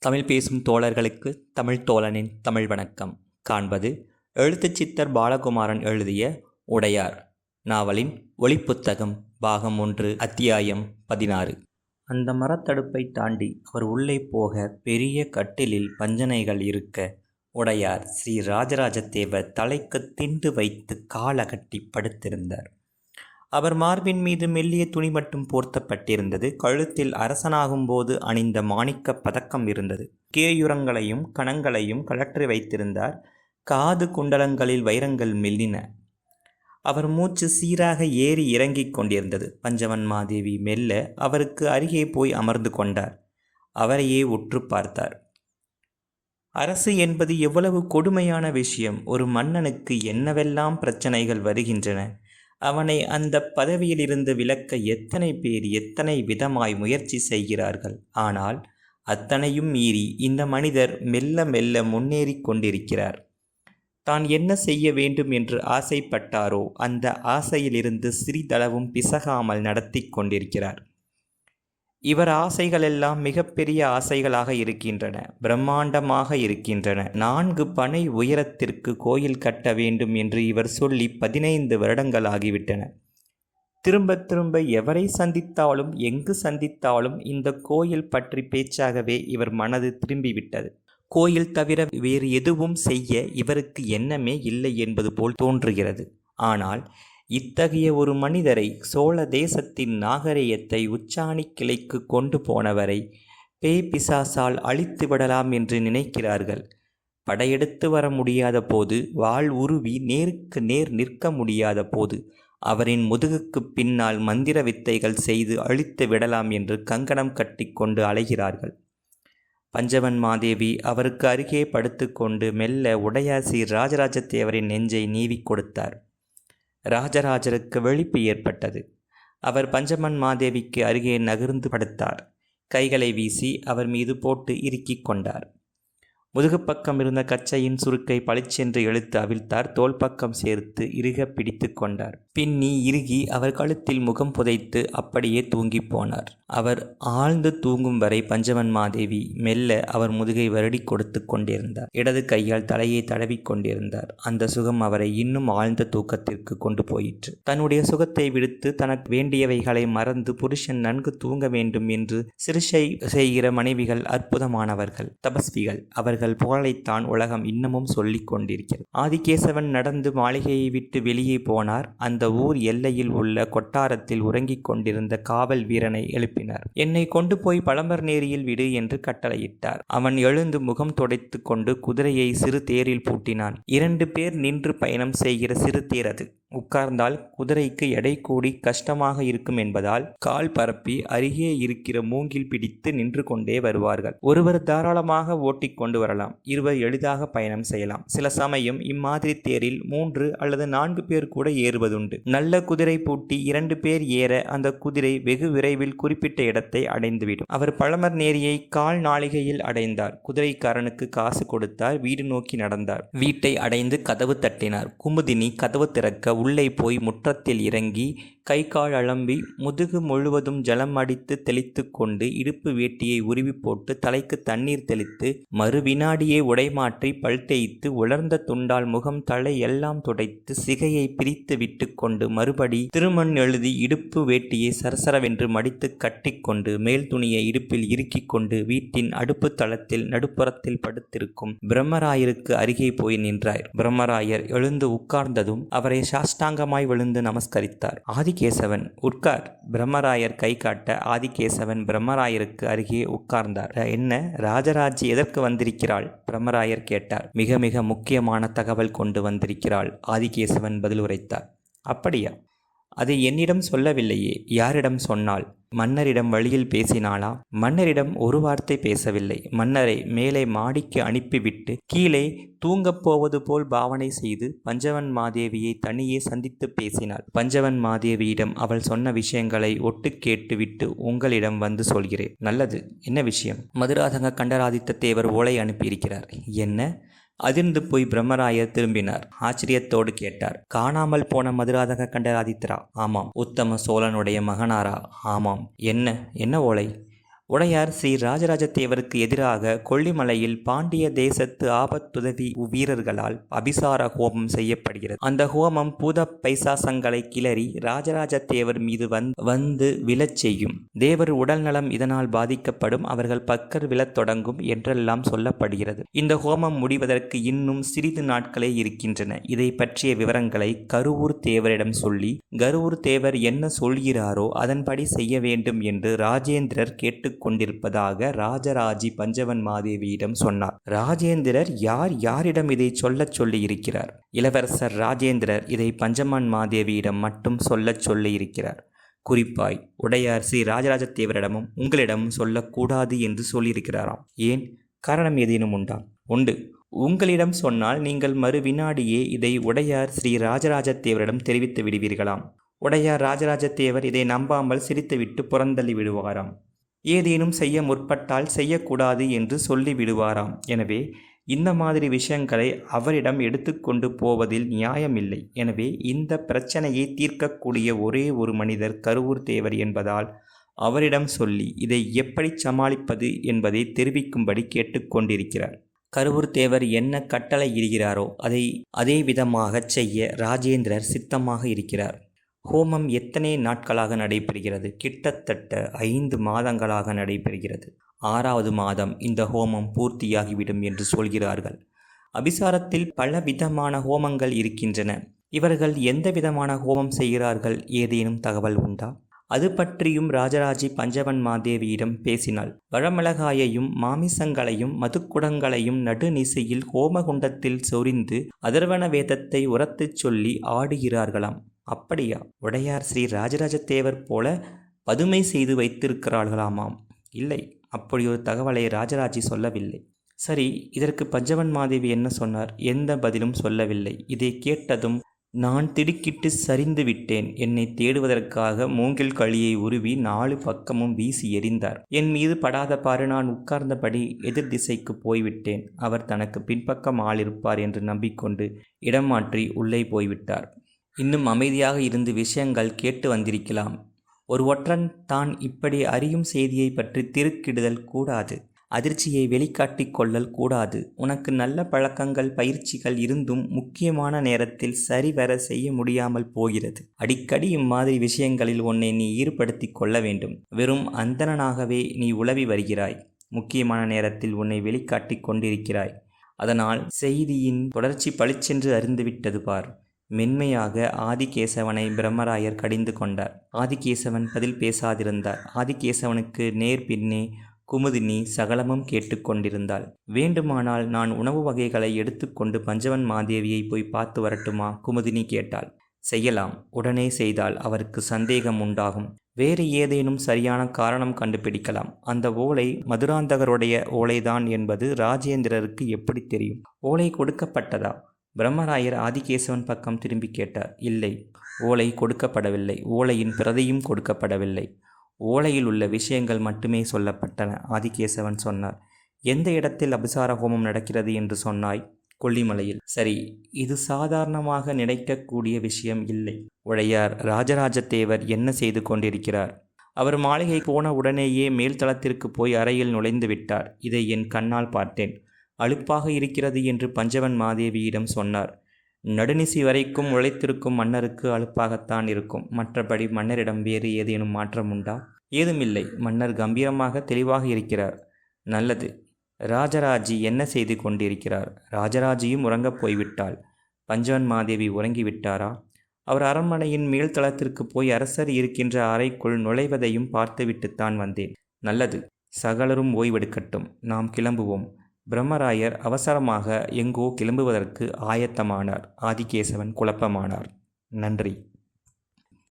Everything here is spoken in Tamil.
தமிழ் பேசும் தோழர்களுக்கு தமிழ் தோழனின் தமிழ் வணக்கம். காண்பது எழுத்துச் சித்தர் பாலகுமாரன் எழுதிய உடையார் நாவலின் ஒலிப்புத்தகம் பாகம் 1 அத்தியாயம் 16. அந்த மரத்தடுப்பை தாண்டி அவர் உள்ளே போக பெரிய கட்டிலில் பஞ்சனைகள் இருக்க உடையார் ஸ்ரீ ராஜராஜ தேவர் தலைக்கு திண்டு வைத்து காலகட்டி படுத்திருந்தார். அவர் மார்பின் மீது மெல்லிய துணி மட்டும் போர்த்தப்பட்டிருந்தது. கழுத்தில் அரசனாகும்போது அணிந்த மாணிக்க பதக்கம் இருந்தது. கேயுரங்களையும் கணங்களையும் கழற்றி வைத்திருந்தார். காது குண்டலங்களில் வைரங்கள் மெல்லின. அவர் மூச்சு சீராக ஏறி இறங்கிக் கொண்டிருந்தது. பஞ்சவன் மாதேவி மெல்ல அவருக்கு அருகே போய் அமர்ந்து கொண்டார். அவரையே உற்று பார்த்தார். அரசு என்பது எவ்வளவு கொடுமையான விஷயம்! ஒரு மன்னனுக்கு என்னவெல்லாம் பிரச்சனைகள் வருகின்றன! அவனை அந்த பதவியிலிருந்து விலக்க எத்தனை பேர் எத்தனை விதமாய் முயற்சி செய்கிறார்கள். ஆனால் அத்தனையும் மீறி இந்த மனிதர் மெல்ல மெல்ல முன்னேறி கொண்டிருக்கிறார். தான் என்ன செய்ய வேண்டும் என்று ஆசைப்பட்டாரோ அந்த ஆசையிலிருந்து சிறிதளவும் பிசகாமல் நடத்தி கொண்டிருக்கிறார். இவர் ஆசைகளெல்லாம் மிகப்பெரிய ஆசைகளாக இருக்கின்றன, பிரம்மாண்டமாக இருக்கின்றன. 4 பனை உயரத்திற்கு கோயில் கட்ட வேண்டும் என்று இவர் சொல்லி 15 வருடங்களாகிவிட்டன. திரும்ப திரும்ப எவரை சந்தித்தாலும் எங்கு சந்தித்தாலும் இந்த கோயில் பற்றி பேச்சாகவே இவர் மனது திரும்பிவிட்டது. கோயில் தவிர வேறு எதுவும் செய்ய இவருக்கு எண்ணமே இல்லை என்பது போல் தோன்றுகிறது. ஆனால் இத்தகைய ஒரு மனிதரை, சோழ தேசத்தின் நாகரிகத்தை உச்சாணி கிளைக்கு கொண்டு போனவரை பேய் பிசாசால் அழித்து விடலாம் என்று நினைக்கிறார்கள். படையெடுத்து வர முடியாத போது, வாள் உருவி நேருக்கு நேர் நிற்க முடியாத போது, அவரின் முதுகுக்கு பின்னால் மந்திர வித்தைகள் செய்து அழித்து விடலாம் என்று கங்கணம் கட்டி கொண்டு அலைகிறார்கள். பஞ்சவன் மாதேவி அவருக்கு அருகே படுத்துக்கொண்டு மெல்ல உடையார் ஸ்ரீ ராஜராஜ தேவரின் நெஞ்சை நீவி கொடுத்தார். ராஜராஜருக்கு விழிப்பு ஏற்பட்டது. அவர் பஞ்சமன் மாதேவிக்கு அருகே நகர்ந்து படுத்தார். கைகளை வீசி அவர் மீது போட்டு இறுக்கிக் கொண்டார். முதுகுப்பக்கம் இருந்த கச்சையின் சுருக்கை பளிச்சென்று இழுத்து அவிழ்த்தார். தோல் பக்கம் சேர்த்து இறுக பிடித்து கொண்டார். பின்னி இறுகி அவர் கழுத்தில் முகம் புதைத்து அப்படியே தூங்கி போனார். அவர் ஆழ்ந்து தூங்கும் வரை பஞ்சவன் மாதேவி மெல்ல அவர் முதுகை வருடி கொடுத்து கொண்டிருந்தார். இடது கையால் தலையை தடவி கொண்டிருந்தார். அந்த சுகம் அவரை இன்னும் ஆழ்ந்த தூக்கத்திற்கு கொண்டு போயிற்று. தன்னுடைய சுகத்தை விடுத்து தனக்கு வேண்டியவைகளை மறந்து புருஷன் நன்கு தூங்க வேண்டும் என்று சிறுஷை செய்கிற மனைவிகள் அற்புதமானவர்கள், தபஸ்விகள். அவர்கள் புகழைத்தான் உலகம் இன்னமும் சொல்லிக் கொண்டிருக்கிறது. ஆதிகேசவன் நடந்து மாளிகையை விட்டு வெளியே போனார். அந்த ஊர் எல்லையில் உள்ள கொட்டாரத்தில் உறங்கிக் கொண்டிருந்த காவல் வீரனை எழுப்பினார். என்னை கொண்டு போய் பழமர்நேரியில் விடு என்று கட்டளையிட்டார். அவன் எழுந்து முகம் துடைத்து கொண்டு குதிரையை சிறு தேரில் பூட்டினான். 2 பேர் நின்று பயணம் செய்கிற சிறு தேர் அது. உட்கார்ந்தால் குதிரைக்கு எடை கூடி கஷ்டமாக இருக்கும் என்பதால் கால் பரப்பி அருகே இருக்கிற மூங்கில் பிடித்து நின்று கொண்டே வருவார்கள். ஒருவர் தாராளமாக ஓட்டிக்கொண்டு வரலாம், இருவர் எளிதாக பயணம் செய்யலாம். சில சமயம் இம்மாதிரி தேரில் 3 அல்லது 4 பேர் கூட ஏறுவதுண்டு. நல்ல குதிரை பூட்டி 2 பேர் ஏற அந்த குதிரை வெகு விரைவில் குறிப்பிட்ட இடத்தை அடைந்துவிடும். அவர் பழமர்நேரியை கால் நாளிகையில் அடைந்தார். குதிரைக்காரனுக்கு காசு கொடுத்தார். வீடு நோக்கி நடந்தார். வீட்டை அடைந்து கதவு தட்டினார். குமுதினி கதவு திறக்க உள்ளே போய் முற்றத்தில் இறங்கி கை கால் அலம்பி முதுகு முழுவதும் ஜலம் அடித்து தெளித்து கொண்டு இடுப்பு வேட்டியை உருவி போட்டு தலைக்கு தண்ணீர் தெளித்து மறு வினாடியே உடைமாற்றி பல் தேய்த்து உலர்ந்த துண்டால் முகம் தலை எல்லாம் துடைத்து சிகையை பிரித்து விட்டு கொண்டு மறுபடி திருமண் எழுதி இடுப்பு வேட்டியை சரசரவென்று மடித்து கட்டி கொண்டு மேல் துணியை இடுப்பில் இறுக்கிக் கொண்டு வீட்டின் அடுப்பு தளத்தில் நடுப்புறத்தில் படுத்திருக்கும் பிரம்மராயருக்கு அருகே போய் நின்றார். பிரம்மராயர் எழுந்து உட்கார்ந்ததும் அவரை சாஷ்டாங்கமாய் விழுந்து நமஸ்கரித்தார். ஆதிகேசவன் உட்கார். பிரம்மராயர் கை காட்ட ஆதிகேசவன் பிரம்மராயருக்கு அருகே உட்கார்ந்தார். என்ன ராஜராஜி எதற்கு வந்திருக்கிறாள்? பிரம்மராயர் கேட்டார். மிக மிக முக்கியமான தகவல் கொண்டு வந்திருக்கிறாள், ஆதிகேசவன் பதில் உரைத்தார். அப்படியா? அதை என்னிடம் சொல்லவில்லையே. யாரிடம் சொன்னாள்? மன்னரிடம் வழியில் பேசினாளா? மன்னரிடம் ஒரு வார்த்தை பேசவில்லை. மன்னரை மேலே மாடிக்கு அனுப்பிவிட்டு கீழே தூங்கப் போவது போல் பாவனை செய்து பஞ்சவன் மாதேவியை தனியே சந்தித்து பேசினாள். பஞ்சவன் மாதேவியிடம் அவள் சொன்ன விஷயங்களை ஒட்டு கேட்டுவிட்டு உங்களிடம் வந்து சொல்கிறேன். நல்லது, என்ன விஷயம்? மதுராந்தக கண்டராதித்த தேவர் ஓலை அனுப்பியிருக்கிறார். என்ன? அதிர்ந்து போய் பிரம்மராயர் திரும்பினார். ஆச்சரியத்தோடு கேட்டார். காணாமல் போன மதுராந்தக கண்டராதித்தரா? ஆமாம். உத்தம சோழனுடைய மகனாரா? ஆமாம். என்ன ஓலை? உடையார் ஸ்ரீ ராஜராஜ தேவருக்கு எதிராக கொல்லிமலையில் பாண்டிய தேசத்து ஆபத்துதவி வீரர்களால் அபிசார ஹோமம் செய்யப்படுகிறது. அந்த ஹோமம் பூத பைசாசங்களை கிளறி ராஜராஜ தேவர் மீது வந்து விழச் செய்யும். தேவர் உடல் நலம் இதனால் பாதிக்கப்படும், அவர்கள் பக்கர் விழத் தொடங்கும் என்றெல்லாம் சொல்லப்படுகிறது. இந்த ஹோமம் முடிவதற்கு இன்னும் சிறிது நாட்களே இருக்கின்றன. இதை பற்றிய விவரங்களை கருவூர் தேவரிடம் சொல்லி கருவூர் தேவர் என்ன சொல்கிறாரோ அதன்படி செய்ய வேண்டும் என்று ராஜேந்திரர் கேட்டு கொண்டிருப்பதாக ராஜராஜி பஞ்சவன் மாதேவியிடம் சொன்னார். ராஜேந்திரர் யாரிடம் இதை சொல்லி இருக்கிறார்? இளவரசர் ராஜேந்திரர் இதை பஞ்சவன் மாதேவியிடம் மட்டும் சொல்லி இருக்கிறார். குறிப்பாய் உடையார் ஸ்ரீ ராஜராஜ தேவரிடமும் உங்களிடமும் சொல்லக்கூடாது என்று சொல்லியிருக்கிறாராம். ஏன்? காரணம் ஏதேனும் உண்டா? உண்டு. உங்களிடம் சொன்னால் நீங்கள் மறு வினாடியே இதை உடையார் ஸ்ரீ ராஜராஜ தேவரிடம் தெரிவித்து விடுவீர்களாம். உடையார் ராஜராஜ தேவர் இதை நம்பாமல் சிரித்துவிட்டு புறந்தள்ளி விடுவாராம். ஏதேனும் செய்ய முற்பட்டால் செய்யக்கூடாது என்று சொல்லி விடுவாராம். எனவே இந்த மாதிரி விஷயங்களை அவரிடம் எடுத்துக்கொண்டு போவதில் நியாயமில்லை. எனவே இந்த பிரச்சனையை தீர்க்கக்கூடிய ஒரே ஒரு மனிதர் கருவூர் தேவர் என்பதால் அவரிடம் சொல்லி இதை எப்படி சமாளிப்பது என்பதை தெரிவிக்கும்படி கேட்டுக்கொண்டிருக்கிறார். கருவூர் தேவர் என்ன கட்டளை இடுகிறாரோ அதே விதமாக செய்ய ராஜேந்திரர் சித்தமாக இருக்கிறார். ஹோமம் எத்தனை நாட்களாக நடைபெறுகிறது? கிட்டத்தட்ட 5 மாதங்களாக நடைபெறுகிறது. 6வது மாதம் இந்த ஹோமம் பூர்த்தியாகிவிடும் என்று சொல்கிறார்கள். அபிசாரத்தில் பல விதமான ஹோமங்கள் இருக்கின்றன. இவர்கள் எந்த விதமான ஹோமம் செய்கிறார்கள்? ஏதேனும் தகவல் உண்டா? அது பற்றியும் ராஜராஜி பஞ்சவன் மாதேவியிடம் பேசினாள். வழமிளகாயையும் மாமிசங்களையும் மதுக்குடங்களையும் நடுநிசையில் ஹோமகுண்டத்தில் சொரிந்து அதர்வன வேதத்தை உரத்துச் சொல்லி ஆடுகிறார்களாம். அப்படியா? உடையார் ஸ்ரீ ராஜராஜ தேவர் போல பதுமை செய்து வைத்திருக்கிறார்களாமாம். இல்லை, அப்படி ஒரு தகவலை ராஜராஜி சொல்லவில்லை. சரி, இதற்கு பஞ்சவன் மாதேவி என்ன சொன்னார்? எந்த பதிலும் சொல்லவில்லை. இதை கேட்டதும் நான் திடுக்கிட்டு சரிந்து விட்டேன். என்னை தேடுவதற்காக மூங்கில் களியை உருவி 4 பக்கமும் வீசி எறிந்தார். என் மீது படாத பாரு நான் உட்கார்ந்தபடி எதிர் திசைக்கு போய்விட்டேன். அவர் தனக்கு பின்பக்கம் ஆள் இருப்பார் என்று நம்பிக்கொண்டு இடம் மாற்றி உள்ளே போய்விட்டார். இன்னும் அமைதியாக இருந்து விஷயங்கள் கேட்டு வந்திருக்கலாம். ஒரு ஒற்றன் தான் இப்படி அறியும் செய்தியை பற்றி திடுக்கிடுதல் கூடாது. அதிர்ச்சியை வெளிக்காட்டிக் கொள்ளல் கூடாது. உனக்கு நல்ல பழக்கங்கள் பயிற்சிகள் இருந்தும் முக்கியமான நேரத்தில் சரிவர செய்ய முடியாமல் போகிறது. அடிக்கடி இம்மாதிரி விஷயங்களில் உன்னை நீ ஈடுபடுத்தி கொள்ள வேண்டும். வெறும் அந்தணனாகவே நீ உலவி வருகிறாய். முக்கியமான நேரத்தில் உன்னை வெளிக்காட்டிக் கொண்டிருக்கிறாய். அதனால் செய்தியின் தொடர்ச்சி பளிச்சென்று அறிந்துவிட்டது பார். மென்மையாக ஆதிகேசவனை பிரம்மராயர் கடிந்து கொண்டார். ஆதிகேசவன் பதில் பேசாதிருந்தார். ஆதிகேசவனுக்கு நேர் பின்னே குமுதினி சகலமும் கேட்டுக்கொண்டிருந்தாள். வேண்டுமானால் நான் உணவு வகைகளை எடுத்துக்கொண்டு பஞ்சவன் மாதேவியை போய் பார்த்து வரட்டுமா? குமுதினி கேட்டாள். செய்யலாம். உடனே செய்தால் அவருக்கு சந்தேகம் உண்டாகும். வேறு ஏதேனும் சரியான காரணம் கண்டுபிடிக்கலாம். அந்த ஓலை மதுராந்தகருடைய ஓலைதான் என்பது ராஜேந்திரருக்கு எப்படி தெரியும்? ஓலை கொடுக்கப்பட்டதா? பிரம்மராயர் ஆதிகேசவன் பக்கம் திரும்பி கேட்டார். இல்லை, ஓலை கொடுக்கப்படவில்லை. ஓலையின் பிரதியும் கொடுக்கப்படவில்லை. ஓலையில் உள்ள விஷயங்கள் மட்டுமே சொல்லப்பட்டன. ஆதிகேசவன் சொன்னார். எந்த இடத்தில் அபிசார ஹோமம் நடக்கிறது என்று சொன்னாய்? கொல்லிமலையில். சரி, இது சாதாரணமாக நினைக்கக்கூடிய விஷயம் இல்லை. உடையார் ராஜராஜ தேவர் என்ன செய்து கொண்டிருக்கிறார்? அவர் மாளிகை போன உடனேயே மேல்தளத்திற்கு போய் அறையில் நுழைந்து விட்டார். இதை என் கண்ணால் பார்த்தேன். அலுப்பாக இருக்கிறது என்று பஞ்சவன் மாதேவியிடம் சொன்னார். நடுநிசி வரைக்கும் உழைத்திருக்கும் மன்னருக்கு அலுப்பாகத்தான் இருக்கும். மற்றபடி மன்னரிடம் வேறு ஏதேனும் மாற்றம் உண்டா? ஏதுமில்லை. மன்னர் கம்பீரமாக தெளிவாக இருக்கிறார். நல்லது. ராஜராஜி என்ன செய்து கொண்டிருக்கிறார்? ராஜராஜியும் உறங்கப் போய்விட்டாள். பஞ்சவன் மாதேவி உறங்கிவிட்டாரா? அவர் அரண்மனையின் மேல்தளத்திற்கு போய் அரசர் இருக்கின்ற அறைக்குள் நுழைவதையும் பார்த்துவிட்டுத்தான் வந்தேன். நல்லது. சகலரும் ஓய்வெடுக்கட்டும். நாம் கிளம்புவோம். பிரம்மராயர் அவசரமாக எங்கோ கிளம்புவதற்கு ஆயத்தமானார். ஆதிகேசவன் குழப்பமானார். நன்றி.